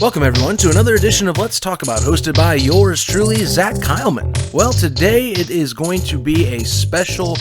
Welcome, everyone, to another edition of Let's Talk About, hosted by yours truly, Zach Keilman. Well, today it is going to be a special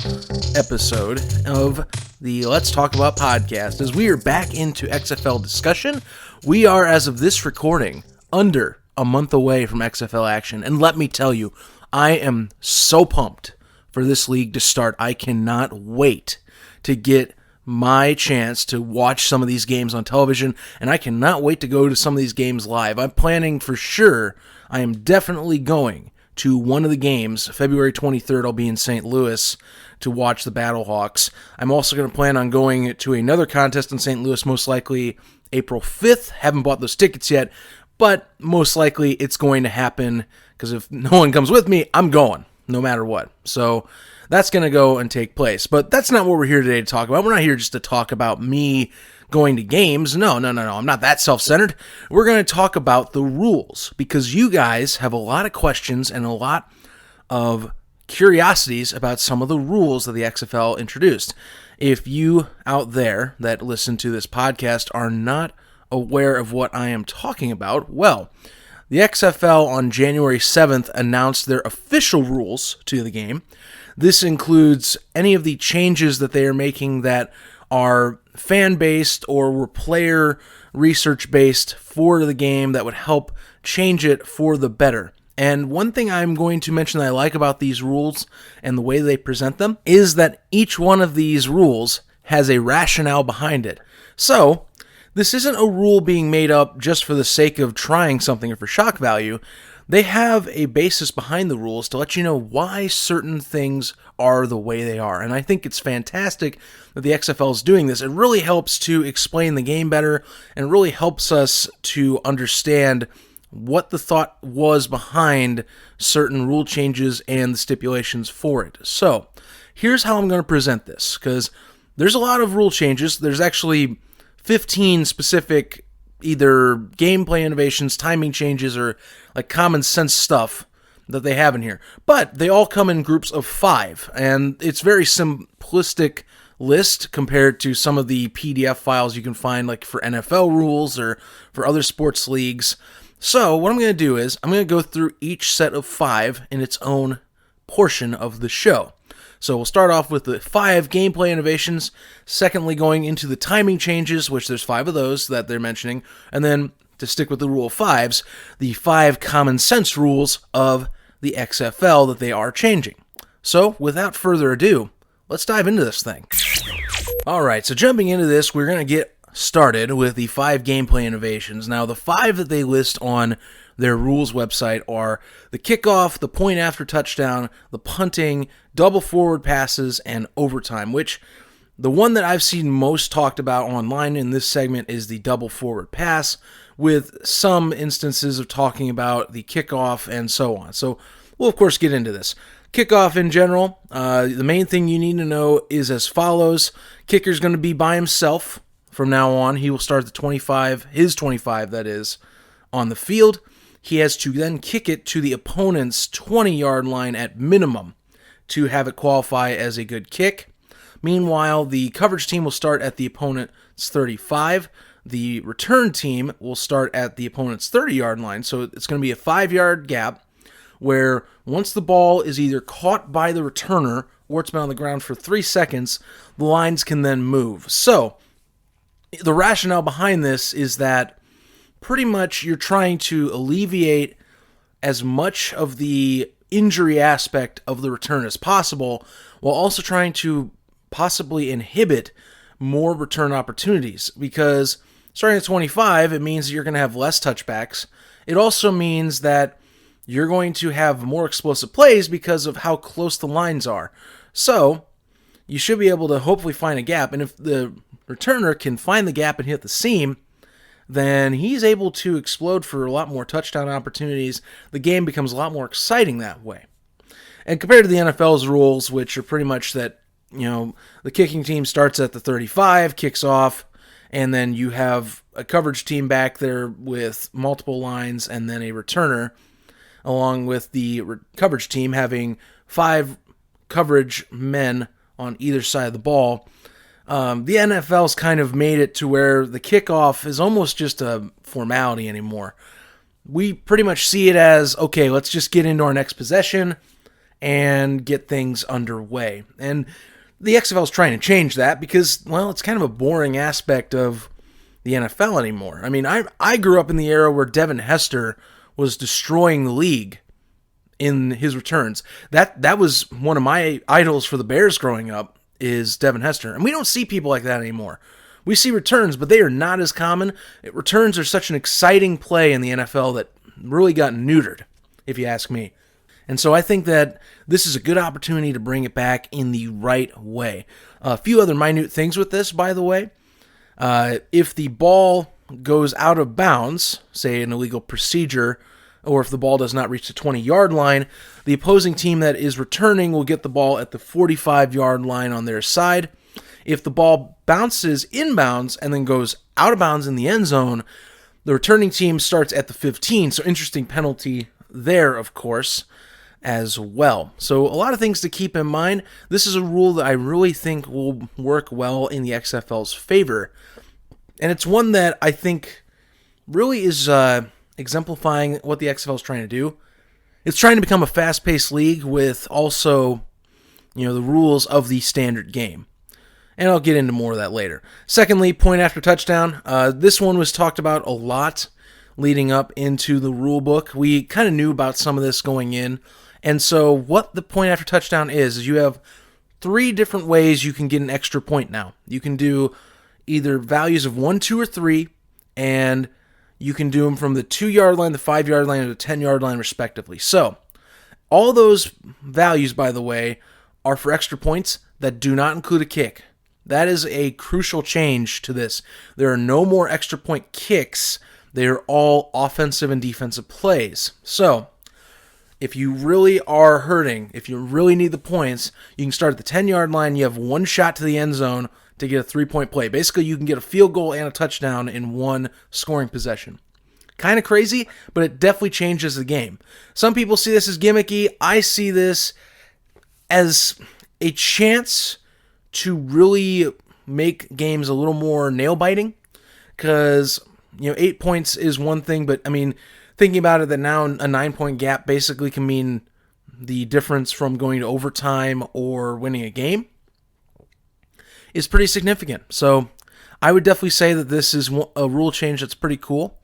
episode of the Let's Talk About podcast, as we are back into XFL discussion. We are, as of this recording, under a month away from XFL action, and let me tell you, I am so pumped for this league to start. I cannot wait to get my chance to watch some of these games on television, and I cannot wait to go to some of these games live. I'm planning for sure. I am definitely going to one of the games. February 23rd, I'll be in St. Louis to watch the Battlehawks. I'm also going to plan on going to another contest in St. Louis, most likely April 5th. Haven't bought those tickets yet, but most likely it's going to happen, because if no one comes with me, I'm going, no matter what. So that's going to go and take place. But that's not what we're here today to talk about. We're not here just to talk about me going to games. No. I'm not that self-centered. We're going to talk about the rules, because you guys have a lot of questions and a lot of curiosities about some of the rules that the XFL introduced. If you out there that listen to this podcast are not aware of what I am talking about, well, the XFL on January 7th announced their official rules to the game. This includes any of the changes that they are making that are fan-based or were player research-based for the game that would help change it for the better. And one thing I'm going to mention that I like about these rules and the way they present them is that each one of these rules has a rationale behind it. So this isn't a rule being made up just for the sake of trying something or for shock value. They have a basis behind the rules to let you know why certain things are the way they are. And I think it's fantastic that the XFL is doing this. It really helps to explain the game better, and really helps us to understand what the thought was behind certain rule changes and the stipulations for it. So here's how I'm going to present this, because there's a lot of rule changes. There's actually 15 specific either gameplay innovations, timing changes, or like common sense stuff that they have in here. But they all come in groups of 5, and it's very simplistic list compared to some of the PDF files you can find like for NFL rules or for other sports leagues. So what I'm going to do is I'm going to go through each set of 5 in its own portion of the show. So we'll start off with the 5 gameplay innovations, secondly going into the timing changes, which there's 5 of those that they're mentioning, and then, to stick with the rule of 5s, the 5 common sense rules of the XFL that they are changing. So without further ado, let's dive into this thing. Alright, so jumping into this, we're going to get started with the 5 gameplay innovations. Now, the 5 that they list on their rules website are the kickoff, the point after touchdown, the punting, double forward passes, and overtime, which the one that I've seen most talked about online in this segment is the double forward pass, with some instances of talking about the kickoff and so on. So we'll, of course, get into this. Kickoff in general, the main thing you need to know is as follows. Kicker's going to be by himself from now on. He will start the 25, his 25 that is, on the field. He has to then kick it to the opponent's 20-yard line at minimum to have it qualify as a good kick. Meanwhile, the coverage team will start at the opponent's 35. The return team will start at the opponent's 30-yard line. So it's going to be a 5-yard gap where once the ball is either caught by the returner or it's been on the ground for 3 seconds, the lines can then move. So the rationale behind this is that pretty much you're trying to alleviate as much of the injury aspect of the return as possible, while also trying to possibly inhibit more return opportunities. Because starting at 25, it means that you're going to have less touchbacks. It also means that you're going to have more explosive plays because of how close the lines are. So you should be able to hopefully find a gap, and if the returner can find the gap and hit the seam, then he's able to explode for a lot more touchdown opportunities. The game becomes a lot more exciting that way. And compared to the NFL's rules, which are pretty much that, the kicking team starts at the 35, kicks off, and then you have a coverage team back there with multiple lines and then a returner, along with the coverage team having 5 coverage men on either side of the ball. The NFL's kind of made it to where the kickoff is almost just a formality anymore. We pretty much see it as, okay, let's just get into our next possession and get things underway. And the XFL is trying to change that because, well, it's kind of a boring aspect of the NFL anymore. I mean, I grew up in the era where Devin Hester was destroying the league in his returns. That was one of my idols for the Bears growing up, is Devin Hester. And we don't see people like that anymore. We see returns, but they are not as common. Returns are such an exciting play in the NFL that really got neutered, if you ask me. And so I think that this is a good opportunity to bring it back in the right way. A few other minute things with this, by the way. If the ball goes out of bounds, say an illegal procedure, or if the ball does not reach the 20-yard line, the opposing team that is returning will get the ball at the 45-yard line on their side. If the ball bounces inbounds and then goes out of bounds in the end zone, the returning team starts at the 15. So interesting penalty there, of course, as well. So a lot of things to keep in mind. This is a rule that I really think will work well in the XFL's favor. And it's one that I think really is exemplifying what the XFL is trying to do. It's trying to become a fast-paced league with also, the rules of the standard game. And I'll get into more of that later. Secondly, point after touchdown. This one was talked about a lot leading up into the rulebook. We kind of knew about some of this going in. And so what the point after touchdown is you have 3 different ways you can get an extra point now. You can do either values of 1, 2, or 3, and you can do them from the 2-yard line, the 5-yard line, or the 10-yard line, respectively. So all those values, by the way, are for extra points that do not include a kick. That is a crucial change to this. There are no more extra point kicks. They are all offensive and defensive plays. So if you really are hurting, if you really need the points, you can start at the 10-yard line. You have 1 shot to the end zone to get a 3-point play. Basically, you can get a field goal and a touchdown in 1 scoring possession. Kind of crazy, but it definitely changes the game. Some people see this as gimmicky. I see this as a chance to really make games a little more nail-biting, because 8 points is one thing, but I mean, thinking about it, that now a 9-point gap basically can mean the difference from going to overtime or winning a game is pretty significant. So I would definitely say that this is a rule change that's pretty cool.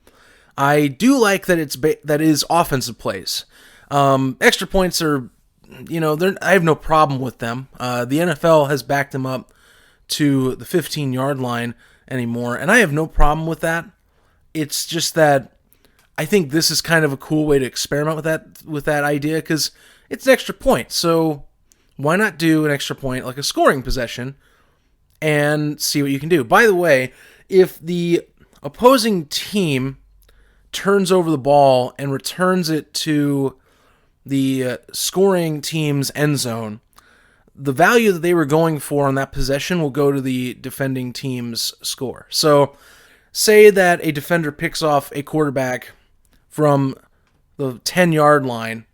I do like that that is offensive plays. Extra points are, I have no problem with them. The NFL has backed them up to the 15-yard line anymore, and I have no problem with that. It's just that I think this is kind of a cool way to experiment with that idea, because it's an extra point. So why not do an extra point like a scoring possession and see what you can do? By the way, if the opposing team turns over the ball and returns it to the scoring team's end zone, the value that they were going for on that possession will go to the defending team's score. So say that a defender picks off a quarterback from the 10-yard line,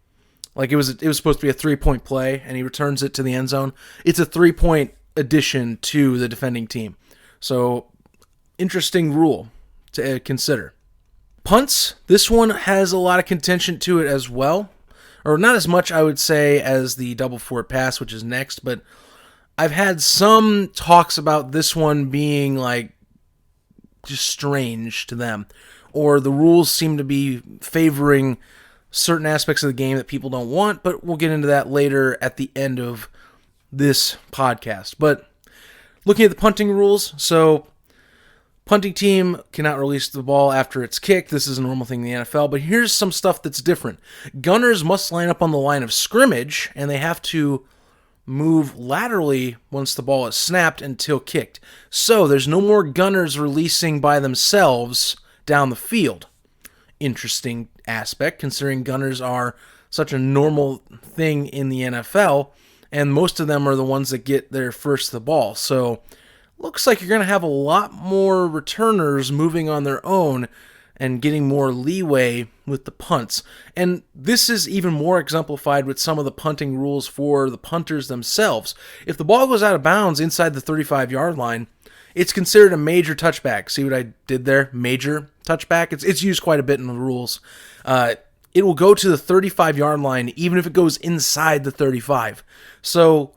like it was supposed to be a 3-point play, and he returns it to the end zone. It's a 3-point addition to the defending team. So interesting rule to consider. Punts, this one has a lot of contention to it as well. Or not as much, I would say, as the double forward pass, which is next, but I've had some talks about this one being just strange to them, or the rules seem to be favoring certain aspects of the game that people don't want, but we'll get into that later at the end of this podcast. But looking at the punting rules, so punting team cannot release the ball after it's kicked. This is a normal thing in the NFL, but here's some stuff that's different. Gunners must line up on the line of scrimmage, and they have to move laterally once the ball is snapped until kicked. So there's no more gunners releasing by themselves down the field. Interesting aspect, considering gunners are such a normal thing in the NFL, and most of them are the ones that get there first to the ball. So looks like you're going to have a lot more returners moving on their own and getting more leeway with the punts. And this is even more exemplified with some of the punting rules for the punters themselves. If the ball goes out of bounds inside the 35-yard line, it's considered a major touchback. See what I did there? Major touchback. It's used quite a bit in the rules. It will go to the 35-yard line even if it goes inside the 35. So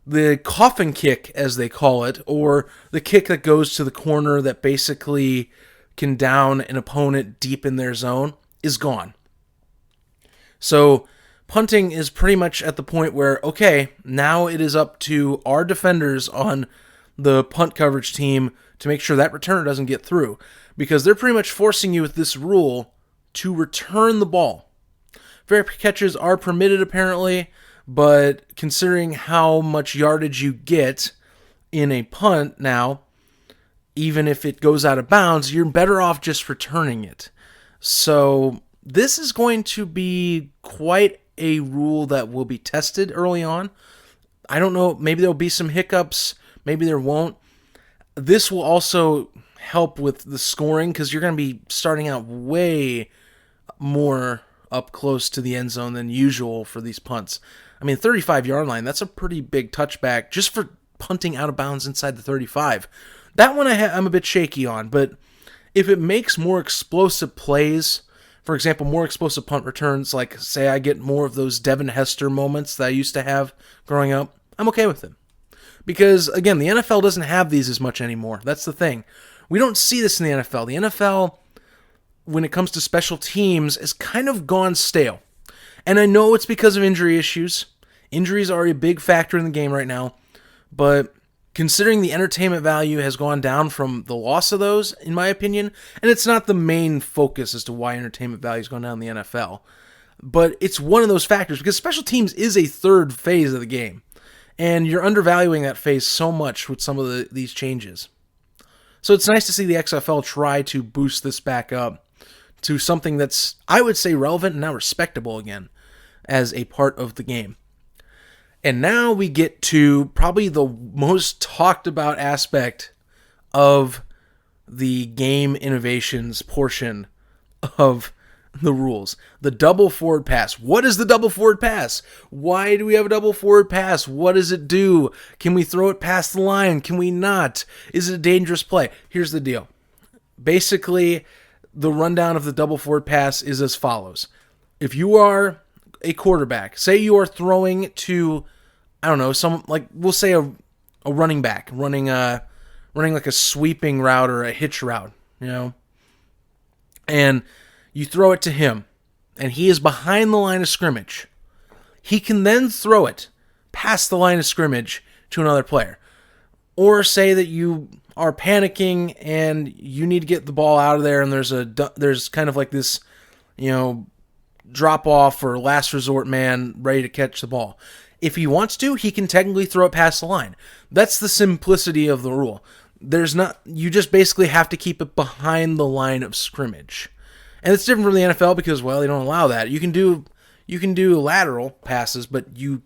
the coffin kick, as they call it, or the kick that goes to the corner that basically can down an opponent deep in their zone, is gone. So punting is pretty much at the point where, okay, now it is up to our defenders on the punt coverage team to make sure that returner doesn't get through, because they're pretty much forcing you with this rule to return the ball. Fair catches are permitted apparently, but considering how much yardage you get in a punt now, even if it goes out of bounds, you're better off just returning it. So this is going to be quite a rule that will be tested early on. I don't know, maybe there'll be some hiccups, maybe there won't. This will also help with the scoring because you're going to be starting out way more up close to the end zone than usual for these punts. I mean, 35-yard line, that's a pretty big touchback just for punting out of bounds inside the 35. That one I'm a bit shaky on, but if it makes more explosive plays, for example, more explosive punt returns, like say I get more of those Devin Hester moments that I used to have growing up, I'm okay with it. Because, again, the NFL doesn't have these as much anymore. That's the thing. We don't see this in the NFL. The NFL, when it comes to special teams, has kind of gone stale. And I know it's because of injury issues. Injuries are a big factor in the game right now, but considering the entertainment value has gone down from the loss of those, in my opinion, and it's not the main focus as to why entertainment value has gone down in the NFL, but it's one of those factors because special teams is a third phase of the game, and you're undervaluing that phase so much with some of these changes. So it's nice to see the XFL try to boost this back up to something that's, I would say, relevant and now respectable again as a part of the game. And now we get to probably the most talked about aspect of the game innovations portion of the rules. The double forward pass. What is the double forward pass? Why do we have a double forward pass? What does it do? Can we throw it past the line? Can we not? Is it a dangerous play? Here's the deal. Basically, the rundown of the double forward pass is as follows. If you are a quarterback, say you are throwing to, I don't know, some, like, we'll say a running back, running like a sweeping route or a hitch route, and you throw it to him, and he is behind the line of scrimmage. He can then throw it past the line of scrimmage to another player. Or say that you are panicking and you need to get the ball out of there, and there's kind of like this, drop off or last resort man ready to catch the ball. If he wants to, he can technically throw it past the line. That's the simplicity of the rule. You just basically have to keep it behind the line of scrimmage. And it's different from the NFL because, well, they don't allow that. You can do lateral passes, but you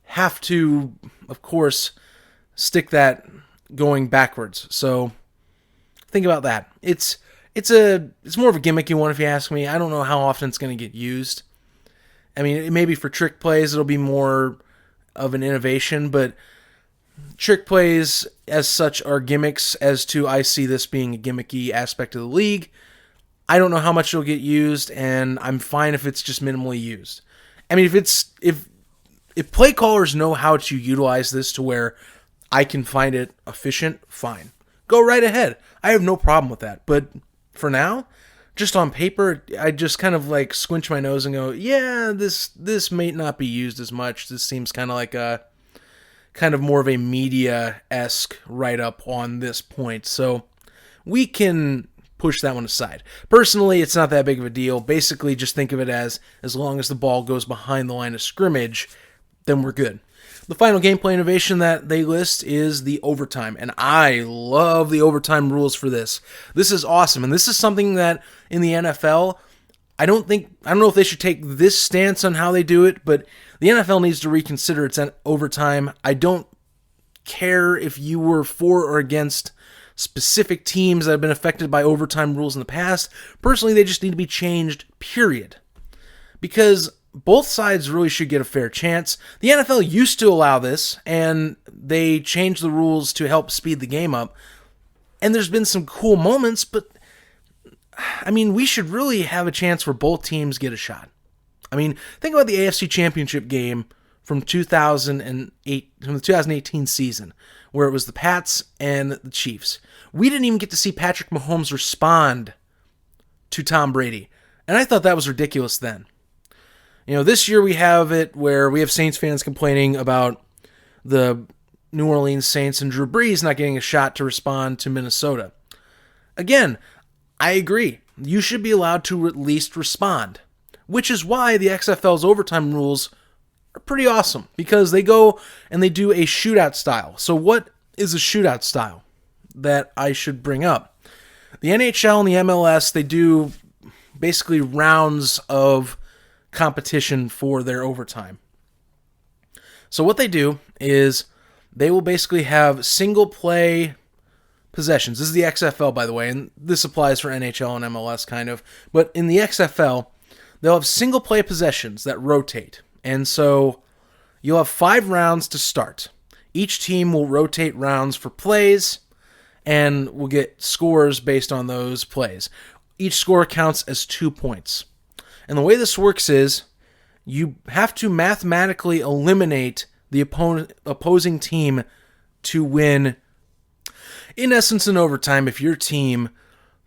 have to, of course, stick that going backwards. So think about that. It's more of a gimmicky one if you ask me. I don't know how often it's going to get used. I mean, maybe for trick plays it'll be more of an innovation, but trick plays as such are gimmicks as to I see this being a gimmicky aspect of the league. I don't know how much it'll get used, and I'm fine if it's just minimally used. I mean, if play callers know how to utilize this to where I can find it efficient, fine. Go right ahead. I have no problem with that. But for now, just on paper, I just kind of like squinch my nose and go, yeah, this may not be used as much. This seems kind of like a kind of more of a media-esque write-up on this point. So we can push that one aside. Personally, it's not that big of a deal. Basically, just think of it as long as the ball goes behind the line of scrimmage, then we're good. The final gameplay innovation that they list is the overtime, and I love the overtime rules for this. This is awesome, and this is something that in the NFL, I don't know if they should take this stance on how they do it, but the NFL needs to reconsider its overtime. I don't care if you were for or against specific teams that have been affected by overtime rules in the past. Personally, they just need to be changed, period. Because both sides really should get a fair chance. The NFL used to allow this, and they changed the rules to help speed the game up. And there's been some cool moments, but I mean, we should really have a chance where both teams get a shot. I mean, think about the AFC Championship game from the 2018 season, where it was the Pats and the Chiefs. We didn't even get to see Patrick Mahomes respond to Tom Brady, and I thought that was ridiculous then. This year we have it where we have Saints fans complaining about the New Orleans Saints and Drew Brees not getting a shot to respond to Minnesota. Again, I agree. You should be allowed to at least respond, which is why the XFL's overtime rules are pretty awesome, because they go and they do a shootout style. So what is a shootout style that I should bring up? The NHL and the MLS, they do basically rounds of competition for their overtime. So what they do is they will basically have single play possessions. This is the XFL, by the way, and this applies for NHL and MLS kind of. But in the XFL, they'll have single play possessions that rotate. And so you'll have 5 rounds to start. Each team will rotate rounds for plays, and will get scores based on those plays. Each score counts as 2 points. And the way this works is you have to mathematically eliminate the opposing team to win. In essence, in overtime, if your team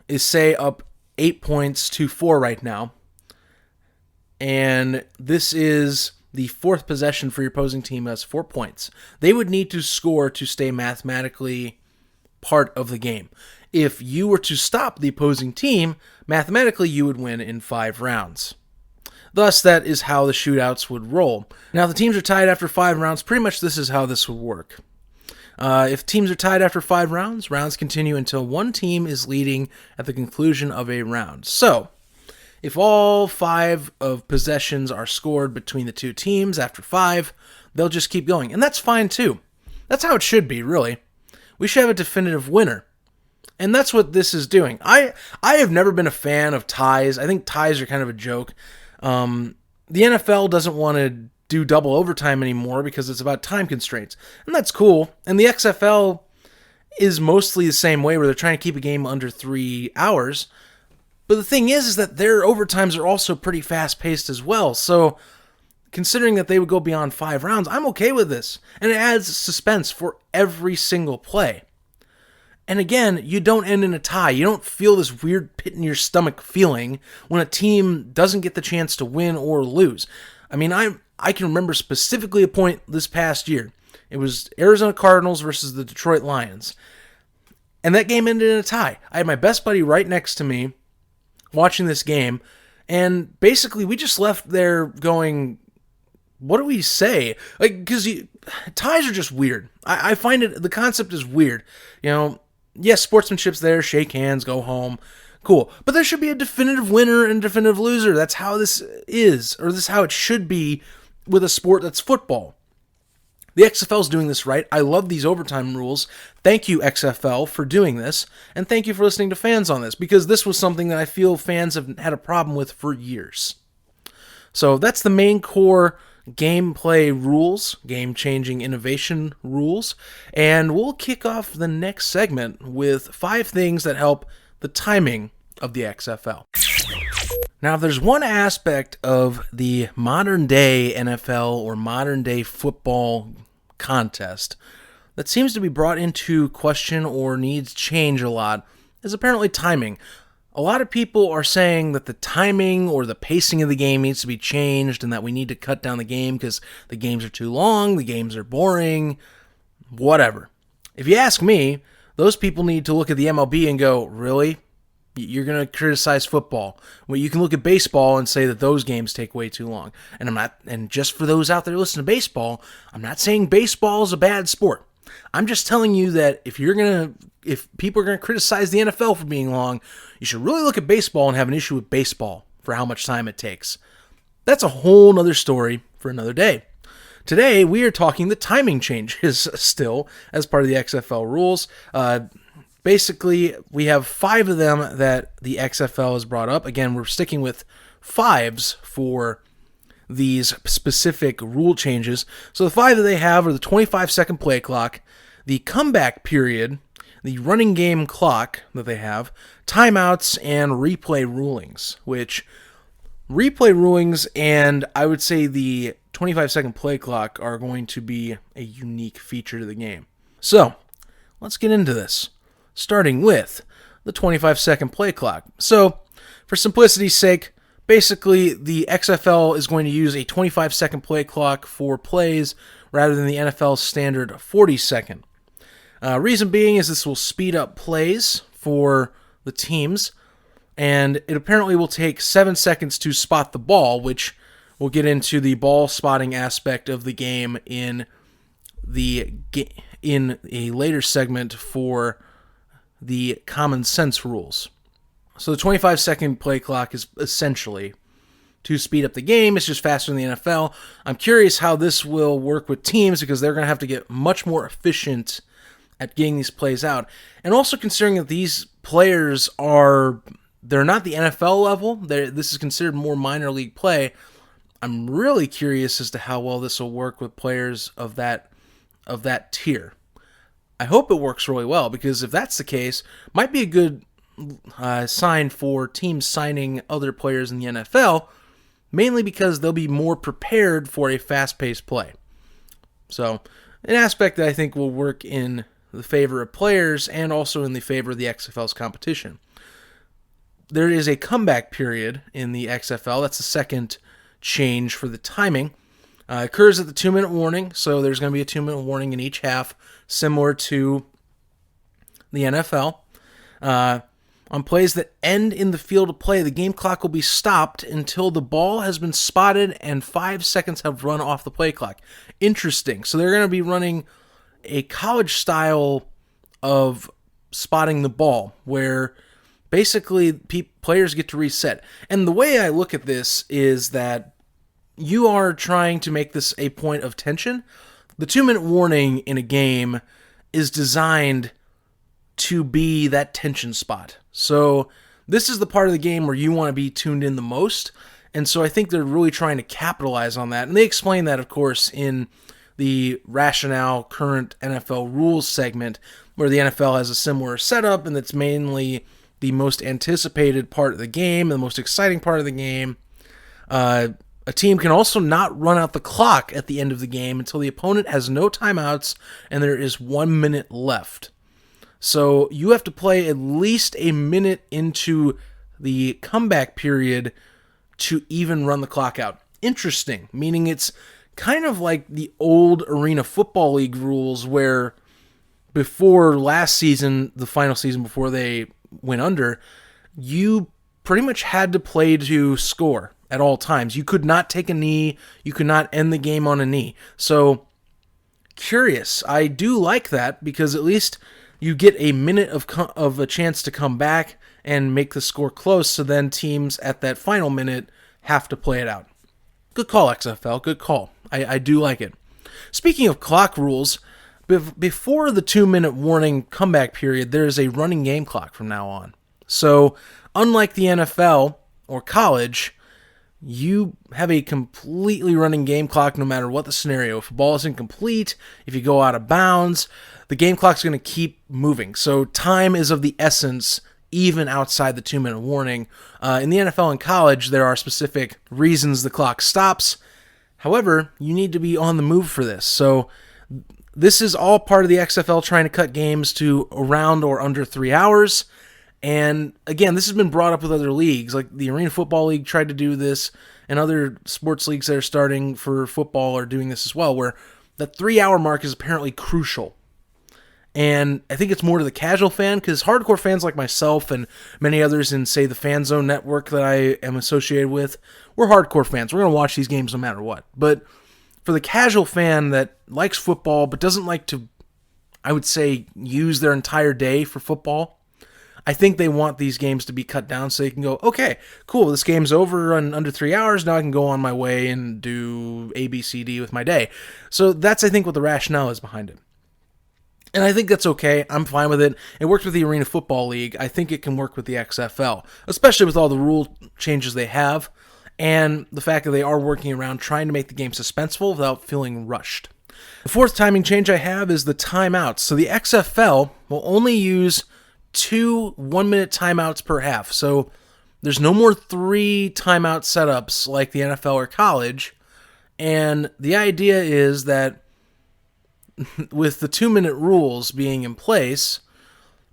is, say, up 8 points to 4 right now, and this is the 4th possession for your opposing team has 4 points, they would need to score to stay mathematically part of the game. If you were to stop the opposing team, mathematically you would win in 5 rounds. Thus, that is how the shootouts would roll. Now, if the teams are tied after 5 rounds, pretty much this is how this would work. If teams are tied after 5 rounds, rounds continue until one team is leading at the conclusion of a round. So, if all 5 of possessions are scored between the 2 teams after 5, they'll just keep going. And that's fine too. That's how it should be, really. We should have a definitive winner. And that's what this is doing. I have never been a fan of ties. I think ties are kind of a joke. The NFL doesn't want to do double overtime anymore because it's about time constraints. And that's cool. And the XFL is mostly the same way, where they're trying to keep a game under 3 hours. But the thing is that their overtimes are also pretty fast-paced as well. So considering that they would go beyond 5 rounds, I'm okay with this. And it adds suspense for every single play. And again, you don't end in a tie. You don't feel this weird pit in your stomach feeling when a team doesn't get the chance to win or lose. I mean, I can remember specifically a point this past year. It was Arizona Cardinals versus the Detroit Lions. And that game ended in a tie. I had my best buddy right next to me watching this game. And basically, we just left there going, what do we say? Because ties are just weird. I find the concept is weird. Yes, sportsmanship's there, shake hands, go home, cool. But there should be a definitive winner and definitive loser. That's how this is, or this is how it should be with a sport that's football. The XFL's doing this right. I love these overtime rules. Thank you, XFL, for doing this, and thank you for listening to fans on this, because this was something that I feel fans have had a problem with for years. So that's the main core gameplay rules, game-changing innovation rules, and we'll kick off the next segment with 5 things that help the timing of the XFL. Now, if there's one aspect of the modern-day NFL or modern-day football contest that seems to be brought into question or needs change a lot, is apparently timing. A lot of people are saying that the timing or the pacing of the game needs to be changed and that we need to cut down the game because the games are too long, the games are boring, whatever. If you ask me, those people need to look at the MLB and go, really? You're going to criticize football? Well, you can look at baseball and say that those games take way too long. And just for those out there listening to baseball, I'm not saying baseball is a bad sport. I'm just telling you that if people are going to criticize the NFL for being long, you should really look at baseball and have an issue with baseball for how much time it takes. That's a whole nother story for another day. Today, we are talking the timing changes still as part of the XFL rules. Basically, we have 5 of them that the XFL has brought up. Again, we're sticking with 5s for these specific rule changes. So the 5 that they have are the 25-second play clock, the comeback period, the running game clock that they have, timeouts, and replay rulings, which replay rulings and I would say the 25-second play clock are going to be a unique feature to the game. So, let's get into this, starting with the 25-second play clock. So, for simplicity's sake, basically the XFL is going to use a 25-second play clock for plays rather than the NFL's standard 40-second. Reason being is this will speed up plays for the teams, and it apparently will take 7 seconds to spot the ball, which we'll get into the ball spotting aspect of the game in a later segment for the common sense rules. So the 25-second play clock is essentially to speed up the game. It's just faster than the NFL. I'm curious how this will work with teams because they're going to have to get much more efficient at getting these plays out. And also considering that these players they're not the NFL level. This is considered more minor league play. I'm really curious as to how well this will work with players of that tier. I hope it works really well because if that's the case, might be a good sign for teams signing other players in the NFL, mainly because they'll be more prepared for a fast-paced play. So, an aspect that I think will work in the favor of players and also in the favor of the XFL's competition. There is a comeback period in the XFL. That's the second change for the timing. Occurs at the 2-minute warning, so there's going to be a 2-minute warning in each half, similar to the NFL. On plays that end in the field of play, the game clock will be stopped until the ball has been spotted and 5 seconds have run off the play clock. Interesting. So they're going to be running a college style of spotting the ball, where basically players get to reset. And the way I look at this is that you are trying to make this a point of tension. The 2-minute warning in a game is designed to be that tension spot. So this is the part of the game where you want to be tuned in the most. And so I think they're really trying to capitalize on that. And they explain that, of course, in the rationale current NFL rules segment, where the NFL has a similar setup, and it's mainly the most anticipated part of the game, and the most exciting part of the game. A team can also not run out the clock at the end of the game until the opponent has no timeouts and there is 1 minute left. So you have to play at least a minute into the comeback period to even run the clock out. Interesting, meaning it's kind of like the old Arena Football League rules where before last season, the final season before they went under, you pretty much had to play to score at all times. You could not take a knee. You could not end the game on a knee. So, curious. I do like that because at least you get a minute of a chance to come back and make the score close, so then teams at that final minute have to play it out. Good call, XFL. Good call. I do like it. Speaking of clock rules, before the 2-minute warning comeback period, there is a running game clock from now on. So, unlike the NFL or college, you have a completely running game clock no matter what the scenario. If the ball is incomplete, if you go out of bounds, the game clock's going to keep moving. So time is of the essence even outside the 2-minute warning. In the NFL and college, there are specific reasons the clock stops. However, you need to be on the move for this. So this is all part of the XFL trying to cut games to around or under 3 hours. And again, this has been brought up with other leagues, like the Arena Football League tried to do this, and other sports leagues that are starting for football are doing this as well, where the 3-hour mark is apparently crucial. And I think it's more to the casual fan, because hardcore fans like myself and many others in, say, the Fan Zone network that I am associated with, we're hardcore fans. We're going to watch these games no matter what. But for the casual fan that likes football but doesn't like to, I would say, use their entire day for football, I think they want these games to be cut down so they can go, okay, cool, this game's over in under 3 hours, now I can go on my way and do A, B, C, D with my day. So that's, I think, what the rationale is behind it. And I think that's okay. I'm fine with it. It worked with the Arena Football League. I think it can work with the XFL, especially with all the rule changes they have and the fact that they are working around trying to make the game suspenseful without feeling rushed. The fourth timing change I have is the timeouts. So the XFL will only use 2 1-minute timeouts per half. So there's no more 3 timeout setups like the NFL or college. And the idea is that with the 2-minute rules being in place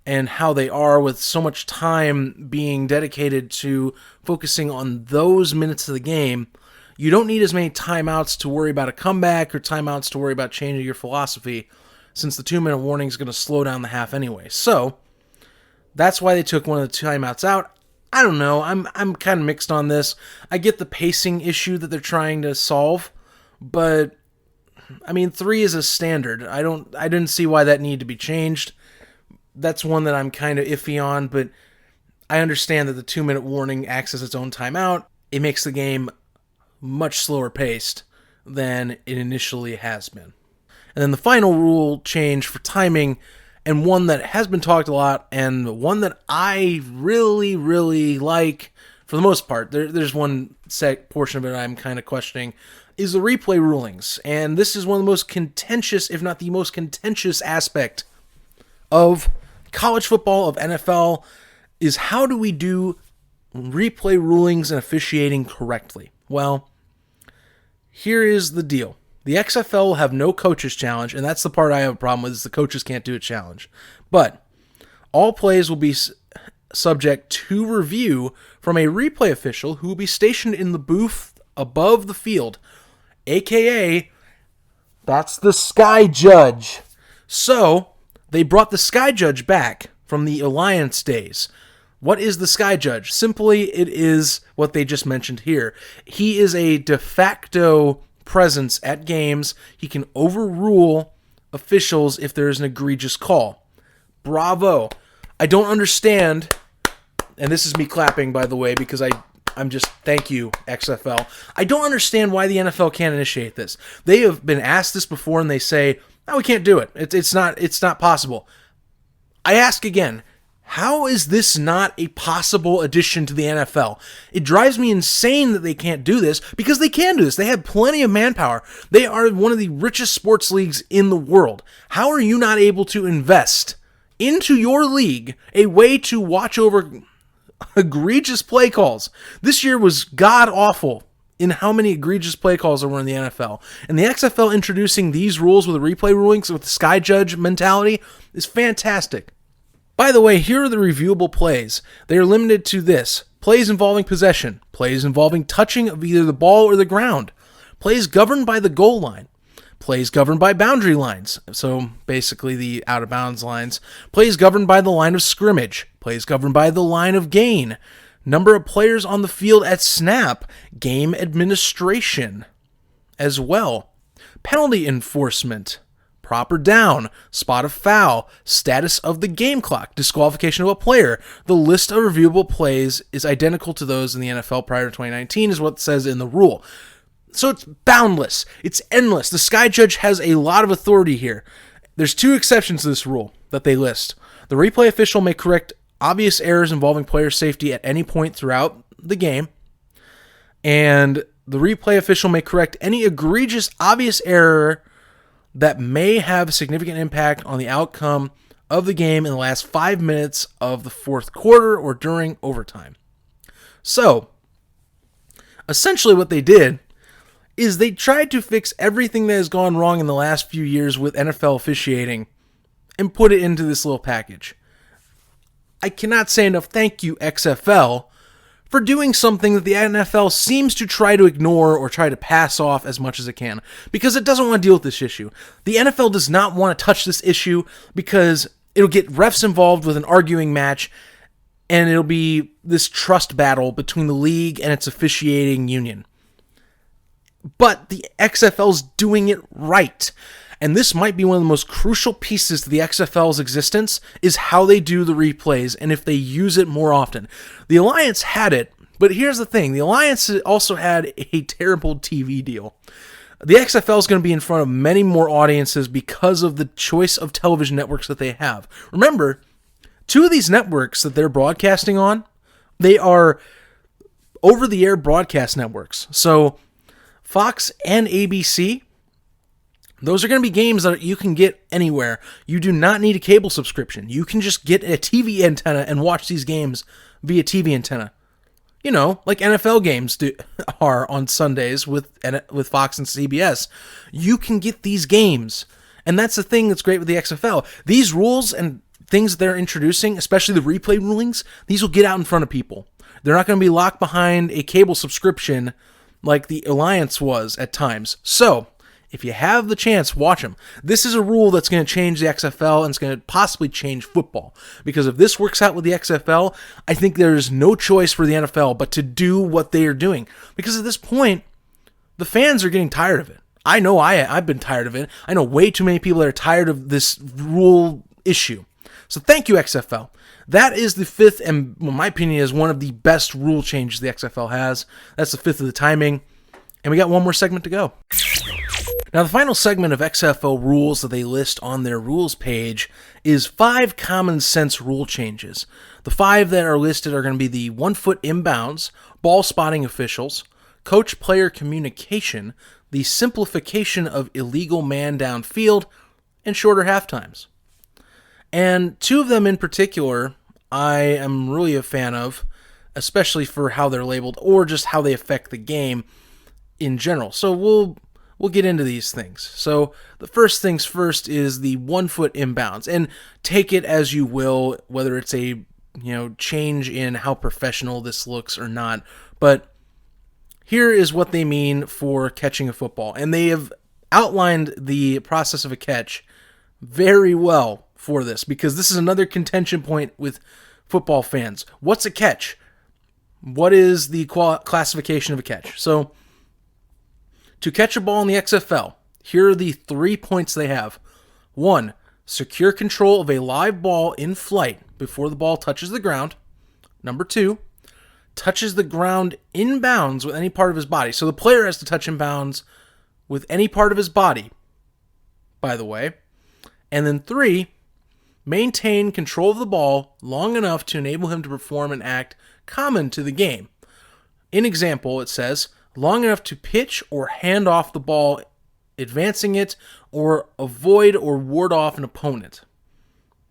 and how they are with so much time being dedicated to focusing on those minutes of the game, you don't need as many timeouts to worry about a comeback or timeouts to worry about changing your philosophy, since the 2-minute warning is going to slow down the half anyway. So that's why they took one of the timeouts out. I don't know. I'm kind of mixed on this. I get the pacing issue that they're trying to solve, but I mean, 3 is a standard. I didn't see why that needed to be changed. That's one that I'm kind of iffy on, but I understand that the 2-minute warning acts as its own timeout. It makes the game much slower paced than it initially has been. And then the final rule change for timing, and one that has been talked a lot, and one that I really, really like for the most part. There's one portion of it I'm kind of questioning, is the replay rulings. And this is one of the most contentious, if not the most contentious aspect of college football, of NFL, is how do we do replay rulings and officiating correctly? Well, here is the deal. The XFL will have no coaches challenge, and that's the part I have a problem with, is the coaches can't do a challenge. But all plays will be subject to review from a replay official who will be stationed in the booth above the field, aka that's the Sky Judge. So they brought the Sky Judge back from the Alliance days. What is the Sky Judge? Simply, it is what they just mentioned here. He is a de facto presence at games. He can overrule officials if there is an egregious call. Bravo. I don't understand, and this is me clapping, by the way, because I'm just, thank you, XFL. I don't understand why the NFL can't initiate this. They have been asked this before, and they say, no, we can't do it. It's not possible. I ask again, how is this not a possible addition to the NFL? It drives me insane that they can't do this, because they can do this. They have plenty of manpower. They are one of the richest sports leagues in the world. How are you not able to invest into your league a way to watch over egregious play calls? This year was god-awful in how many egregious play calls there were in the NFL. And the XFL introducing these rules with the replay rulings, with the Sky Judge mentality, is fantastic. By the way, here are the reviewable plays. They are limited to this: plays involving possession, plays involving touching of either the ball or the ground, plays governed by the goal line, plays governed by boundary lines, so basically the out-of-bounds lines, plays governed by the line of scrimmage, plays governed by the line of gain, number of players on the field at snap, game administration as well, penalty enforcement, proper down, spot of foul, status of the game clock, disqualification of a player. The list of reviewable plays is identical to those in the NFL prior to 2019, is what it says in the rule. So it's boundless. It's endless. The Sky Judge has a lot of authority here. There's 2 exceptions to this rule that they list. The replay official may correct obvious errors involving player safety at any point throughout the game, and the replay official may correct any egregious obvious error that may have a significant impact on the outcome of the game in the last 5 minutes of the fourth quarter or during overtime. So, essentially what they did is they tried to fix everything that has gone wrong in the last few years with NFL officiating and put it into this little package. I cannot say enough thank you, XFL, for doing something that the NFL seems to try to ignore or try to pass off as much as it can, because it doesn't want to deal with this issue. The NFL does not want to touch this issue because it'll get refs involved with an arguing match, and it'll be this trust battle between the league and its officiating union. But the XFL's doing it right. And this might be one of the most crucial pieces to the XFL's existence, is how they do the replays and if they use it more often. The Alliance had it, but here's the thing. The Alliance also had a terrible TV deal. The XFL is going to be in front of many more audiences because of the choice of television networks that they have. Remember, 2 of these networks that they're broadcasting on, they are over-the-air broadcast networks. So Fox and ABC, those are going to be games that you can get anywhere. You do not need a cable subscription. You can just get a TV antenna and watch these games via TV antenna. You know, like NFL games are on Sundays with Fox and CBS. You can get these games. And that's the thing that's great with the XFL. These rules and things they're introducing, especially the replay rulings, these will get out in front of people. They're not going to be locked behind a cable subscription like the Alliance was at times. So, if you have the chance, watch them. This is a rule that's going to change the XFL and it's going to possibly change football. Because if this works out with the XFL, I think there's no choice for the NFL but to do what they are doing. Because at this point, the fans are getting tired of it. I know I've been tired of it. I know way too many people that are tired of this rule issue. So thank you, XFL. That is the 5th, and in my opinion, is one of the best rule changes the XFL has. That's the 5th of the timing. And we got one more segment to go. Now, the final segment of XFL rules that they list on their rules page is 5 common sense rule changes. The 5 that are listed are going to be the 1 foot inbounds, ball spotting officials, coach-player communication, the simplification of illegal man downfield, and shorter halftimes. And 2 of them in particular, I am really a fan of, especially for how they're labeled or just how they affect the game in general. So we'll get into these things. So the first things first is the 1 foot inbounds, and take it as you will, whether it's a change in how professional this looks or not. But here is what they mean for catching a football, and they have outlined the process of a catch very well for this, because this is another contention point with football fans. What's a catch? What is the classification of a catch? So, to catch a ball in the XFL, here are the 3 points they have. 1, secure control of a live ball in flight before the ball touches the ground. Number 2, touches the ground in bounds with any part of his body. So the player has to touch in bounds with any part of his body, by the way. And then 3, maintain control of the ball long enough to enable him to perform an act common to the game. In example, it says, long enough to pitch or hand off the ball, advancing it, or avoid or ward off an opponent.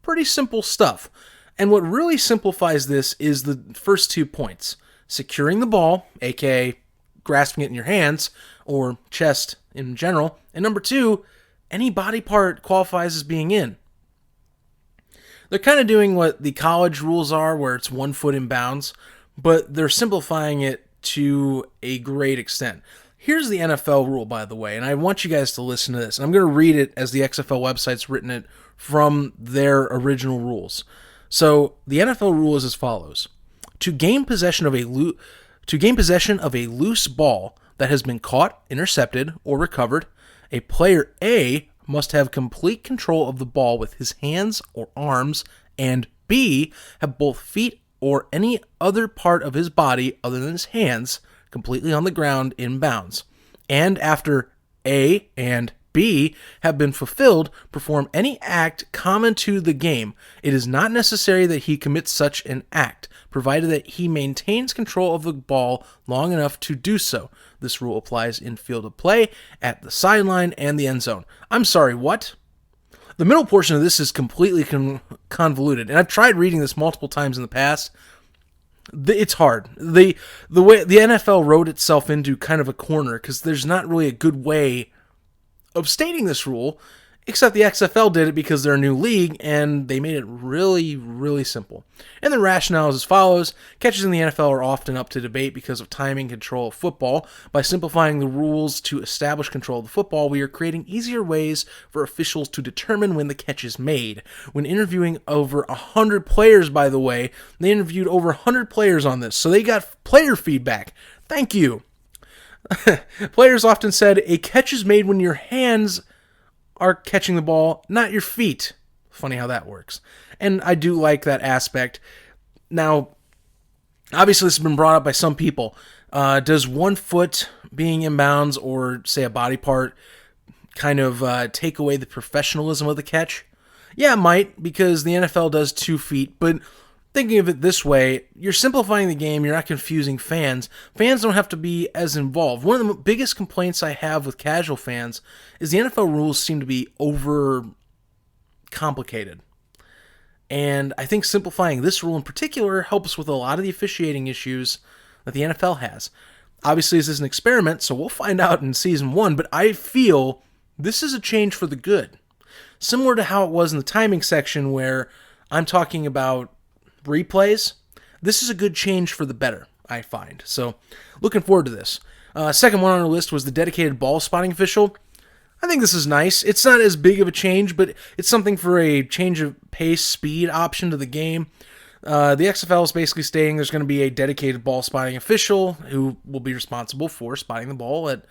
Pretty simple stuff. And what really simplifies this is the first 2 points. Securing the ball, aka grasping it in your hands, or chest in general. And number 2, any body part qualifies as being in. They're kind of doing what the college rules are, where it's 1 foot in bounds, but they're simplifying it to a great extent. Here's the NFL rule, by the way, and I want you guys to listen to this. And I'm going to read it as the XFL website's written it from their original rules. So the NFL rule is as follows: to gain possession of a loose ball that has been caught, intercepted, or recovered, a player A must have complete control of the ball with his hands or arms, and B, have both feet or any other part of his body other than his hands completely on the ground in bounds. And after A and B have been fulfilled, perform any act common to the game. It is not necessary that he commits such an act, provided that he maintains control of the ball long enough to do so. This rule applies in field of play, at the sideline, and the end zone. I'm sorry, what? The middle portion of this is completely convoluted, and I've tried reading this multiple times in the past. It's hard. The way the NFL wrote itself into kind of a corner, because there's not really a good way of stating this rule, except the XFL did it because they're a new league, and they made it really, really simple. And the rationale is as follows: catches in the NFL are often up to debate because of timing control of football. By simplifying the rules to establish control of the football, we are creating easier ways for officials to determine when the catch is made. When interviewing over 100 players, by the way, they interviewed over 100 players on this, so they got player feedback. Thank you. Players often said, a catch is made when your hands are catching the ball, not your feet. Funny how that works. And I do like that aspect. Now, obviously this has been brought up by some people. Does 1 foot being inbounds or, say, a body part kind of take away the professionalism of the catch? Yeah, it might, because the NFL does 2 feet, but thinking of it this way, you're simplifying the game, you're not confusing fans. Fans don't have to be as involved. One of the biggest complaints I have with casual fans is the NFL rules seem to be over complicated. And I think simplifying this rule in particular helps with a lot of the officiating issues that the NFL has. Obviously, this is an experiment, so we'll find out in season 1, but I feel this is a change for the good. Similar to how it was in the timing section where I'm talking about replays, this is a good change for the better, I find. So, looking forward to this. Second one on our list was the dedicated ball spotting official. I think this is nice. It's not as big of a change, but it's something for a change of pace, speed option to the game. The XFL is basically stating there's going to be a dedicated ball spotting official who will be responsible for spotting the ball at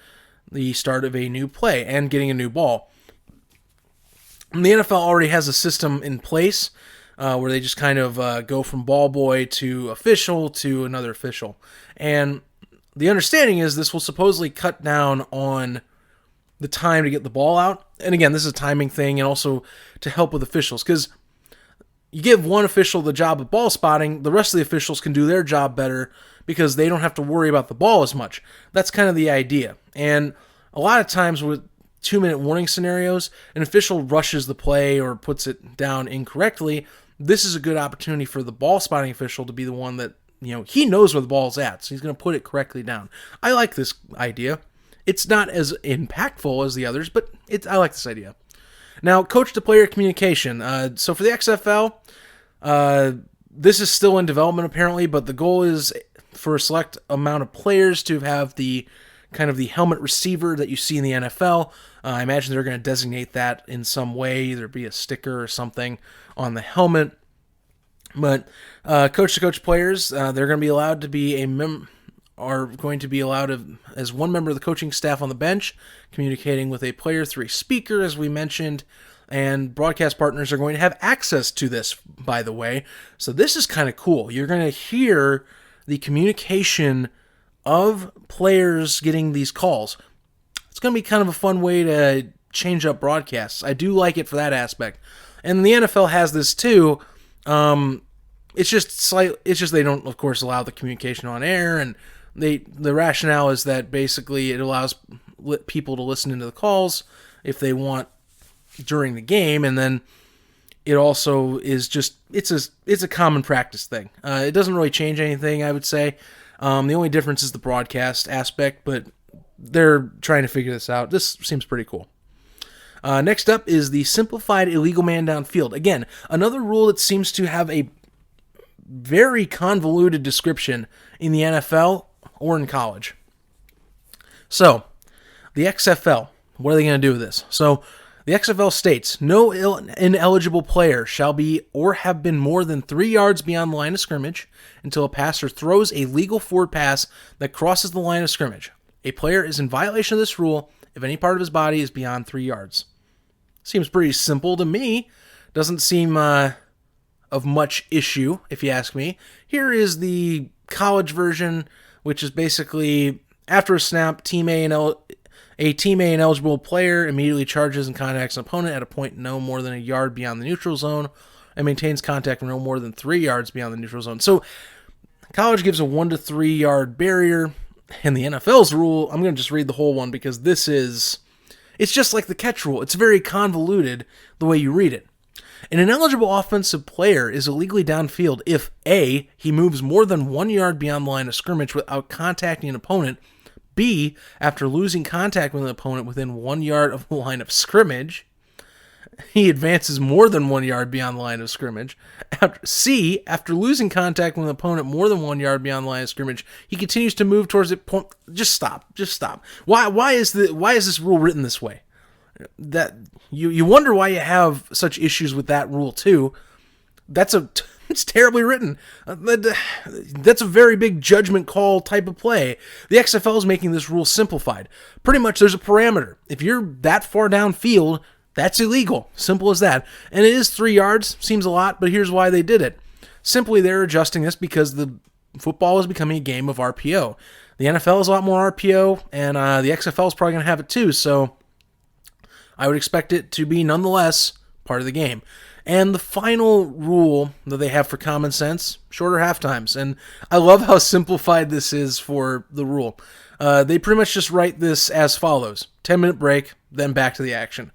the start of a new play and getting a new ball. And the NFL already has a system in place where they just kind of go from ball boy to official to another official. And the understanding is this will supposedly cut down on the time to get the ball out. And again, this is a timing thing and also to help with officials, because you give one official the job of ball spotting, the rest of the officials can do their job better because they don't have to worry about the ball as much. That's kind of the idea. And a lot of times with 2-minute warning scenarios, an official rushes the play or puts it down incorrectly. This is a good opportunity for the ball spotting official to be the one that, he knows where the ball's at, so he's going to put it correctly down. I like this idea. It's not as impactful as the others, but I like this idea. Now, coach-to-player communication. So for the XFL, this is still in development apparently, but the goal is for a select amount of players to have the kind of the helmet receiver that you see in the NFL. I imagine they're going to designate that in some way, either be a sticker or something on the helmet. But coach-to-coach players, they're going to be allowed to be as one member of the coaching staff on the bench, communicating with a player through a speaker, as we mentioned, and broadcast partners are going to have access to this, by the way. So this is kind of cool. You're going to hear the communication of players getting these calls. It's going to be kind of a fun way to change up broadcasts. I do like it for that aspect. And the NFL has this too. It's just they don't, of course, allow the communication on air, and the rationale is that basically it allows people to listen into the calls if they want during the game, and then it also is just it's a common practice thing. It doesn't really change anything, I would say. The only difference is the broadcast aspect, but they're trying to figure this out. This seems pretty cool. Next up is the simplified illegal man downfield. Again, another rule that seems to have a very convoluted description in the NFL or in college. So, the XFL, what are they going to do with this? So, the XFL states, no ineligible player shall be or have been more than 3 yards beyond the line of scrimmage until a passer throws a legal forward pass that crosses the line of scrimmage. A player is in violation of this rule if any part of his body is beyond 3 yards. Seems pretty simple to me. Doesn't seem of much issue, if you ask me. Here is the college version, which is basically after a snap, team A and eligible player immediately charges and contacts an opponent at a point no more than a yard beyond the neutral zone and maintains contact no more than 3 yards beyond the neutral zone. So college gives a 1 to 3 yard barrier, and the NFL's rule, I'm going to just read the whole one because it's just like the catch rule. It's very convoluted the way you read it. An ineligible offensive player is illegally downfield if A, he moves more than 1 yard beyond the line of scrimmage without contacting an opponent, B, after losing contact with an opponent within 1 yard of the line of scrimmage, he advances more than 1 yard beyond the line of scrimmage, C, after losing contact with an opponent more than 1 yard beyond the line of scrimmage, he continues to move towards it. Just stop. Why is this rule written this way? That you wonder why you have such issues with that rule too. It's terribly written. That's a very big judgment call type of play. The XFL is making this rule simplified. Pretty much there's a parameter. If you're that far downfield, that's illegal. Simple as that. And it is 3 yards. Seems a lot, but here's why they did it. Simply they're adjusting this because the football is becoming a game of RPO. The NFL is a lot more RPO, and the XFL is probably going to have it too, so I would expect it to be nonetheless part of the game. And the final rule that they have for common sense, shorter halftimes. And I love how simplified this is for the rule. They pretty much just write this as follows: 10-minute break, then back to the action.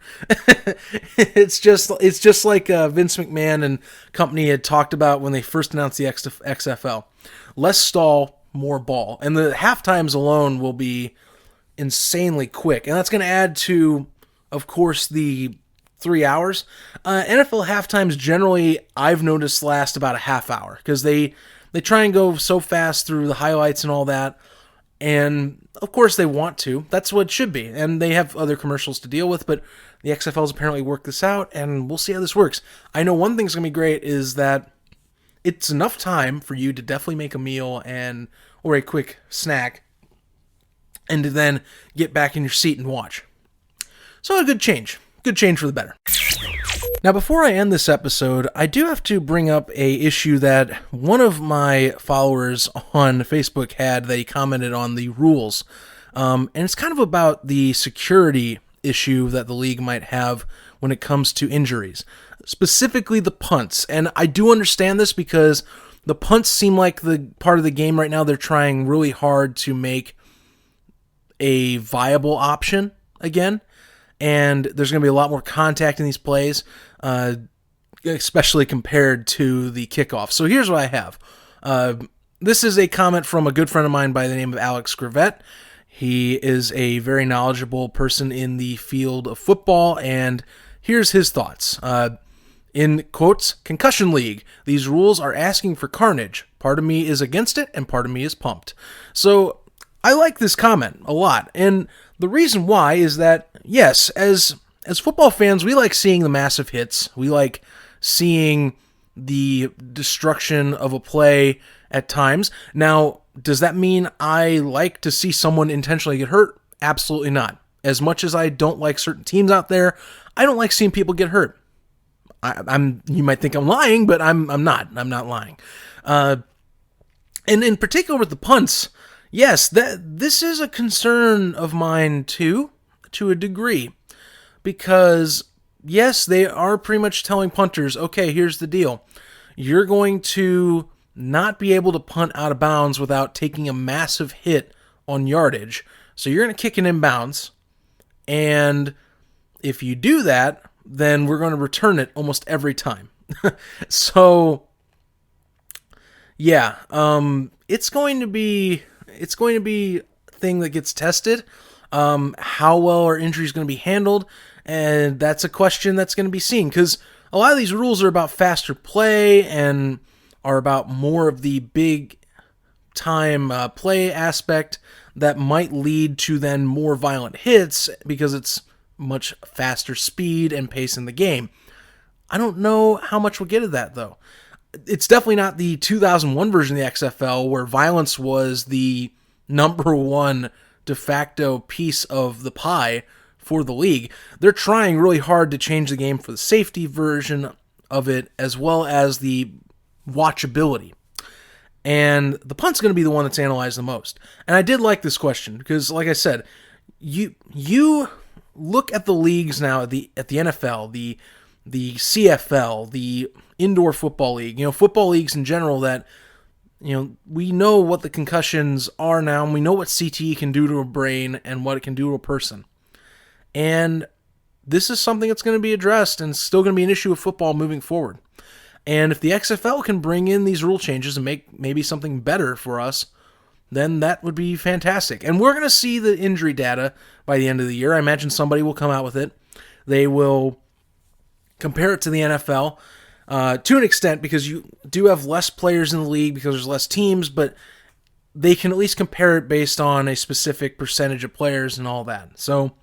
It's just like Vince McMahon and company had talked about when they first announced the XFL. Less stall, more ball. And the halftimes alone will be insanely quick. And that's going to add to, of course, the 3 hours. NFL halftimes generally, I've noticed, last about a half hour because they try and go so fast through the highlights and all that. And of course they want to. That's what it should be. And they have other commercials to deal with, but the XFL's apparently worked this out, and we'll see how this works. I know one thing's going to be great is that it's enough time for you to definitely make a meal or a quick snack and to then get back in your seat and watch. So a good change. Good change for the better. Now, before I end this episode, I do have to bring up a issue that one of my followers on Facebook had that he commented on the rules. And it's kind of about the security issue that the league might have when it comes to injuries, specifically the punts. And I do understand this because the punts seem like the part of the game right now they're trying really hard to make a viable option again. And there's going to be a lot more contact in these plays, especially compared to the kickoff. So here's what I have. This is a comment from a good friend of mine by the name of Alex Gravett. He is a very knowledgeable person in the field of football, and here's his thoughts. In quotes, concussion league, these rules are asking for carnage. Part of me is against it, and part of me is pumped. So I like this comment a lot, and the reason why is that, yes, as football fans, we like seeing the massive hits. We like seeing the destruction of a play at times. Now, does that mean I like to see someone intentionally get hurt? Absolutely not. As much as I don't like certain teams out there, I don't like seeing people get hurt. You might think I'm lying, but I'm not. I'm not lying. And in particular with the punts, yes, this is a concern of mine too, to a degree, because yes, they are pretty much telling punters, okay, here's the deal. You're going to not be able to punt out of bounds without taking a massive hit on yardage. So you're going to kick it inbounds, and if you do that, then we're going to return it almost every time. So yeah, it's going to be a thing that gets tested. How well are injuries going to be handled? And that's a question that's going to be seen, because a lot of these rules are about faster play and are about more of the big time play aspect that might lead to then more violent hits because it's much faster speed and pace in the game. I don't know how much we'll get of that, though. It's definitely not the 2001 version of the XFL where violence was the number one de facto piece of the pie for the league. They're trying really hard to change the game for the safety version of it as well as the watchability. And the punt's going to be the one that's analyzed the most. And I did like this question because, like I said, you look at the leagues now at the NFL, the CFL, the indoor football league, football leagues in general that, we know what the concussions are now, and we know what CTE can do to a brain and what it can do to a person. And this is something that's going to be addressed and still going to be an issue of football moving forward. And if the XFL can bring in these rule changes and make maybe something better for us, then that would be fantastic. And we're going to see the injury data by the end of the year. I imagine somebody will come out with it. They will compare it to the NFL to an extent because you do have less players in the league because there's less teams, but they can at least compare it based on a specific percentage of players and all that. So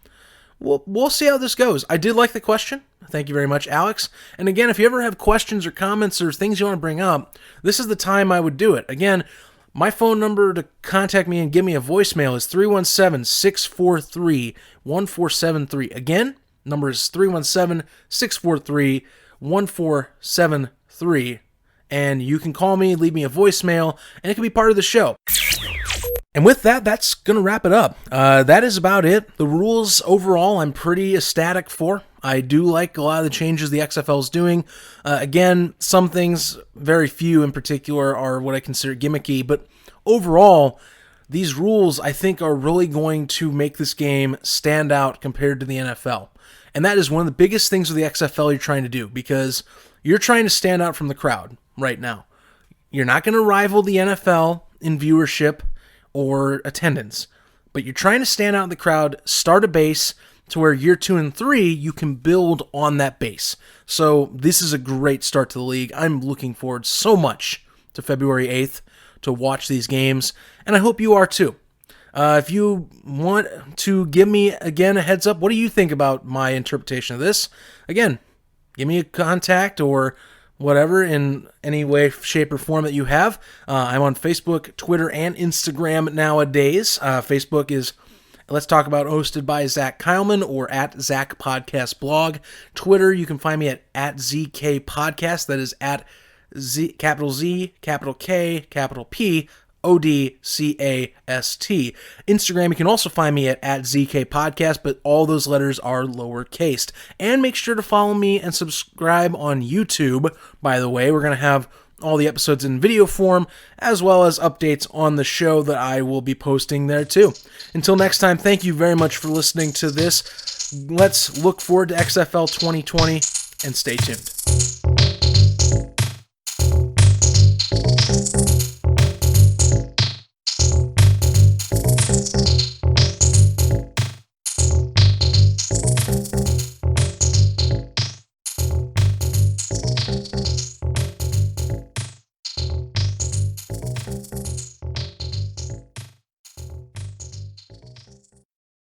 we'll see how this goes. I did like the question. Thank you very much, Alex. And again, if you ever have questions or comments or things you want to bring up, this is the time I would do it. Again, my phone number to contact me and give me a voicemail is 317-643-1473. Again, number is 317-643-1473. and you can call me, leave me a voicemail, and it can be part of the show. And with that, that's going to wrap it up. That is about it. The rules overall, I'm pretty ecstatic for. I do like a lot of the changes the XFL is doing. Again, some things, very few in particular, are what I consider gimmicky, but overall, these rules, I think, are really going to make this game stand out compared to the NFL. And that is one of the biggest things with the XFL you're trying to do, because you're trying to stand out from the crowd right now. You're not going to rival the NFL in viewership or attendance, but you're trying to stand out in the crowd, start a base to where year 2 and 3, you can build on that base. So this is a great start to the league. I'm looking forward so much to February 8th to watch these games, and I hope you are too. If you want to give me, again, a heads up, what do you think about my interpretation of this? Again, give me a contact or whatever in any way, shape, or form that you have. I'm on Facebook, Twitter, and Instagram nowadays. Facebook is Let's Talk About, hosted by Zach Keilman, or at Zach Podcast Blog. Twitter, you can find me at ZK Podcast. That is at capital Z, capital K, capital P, ODCAST. Instagram, you can also find me at ZK Podcast, but all those letters are lowercase. And make sure to follow me and subscribe on YouTube. By the way, we're going to have all the episodes in video form, as well as updates on the show that I will be posting there too. Until next time, thank you very much for listening to this. Let's look forward to XFL 2020, and stay tuned.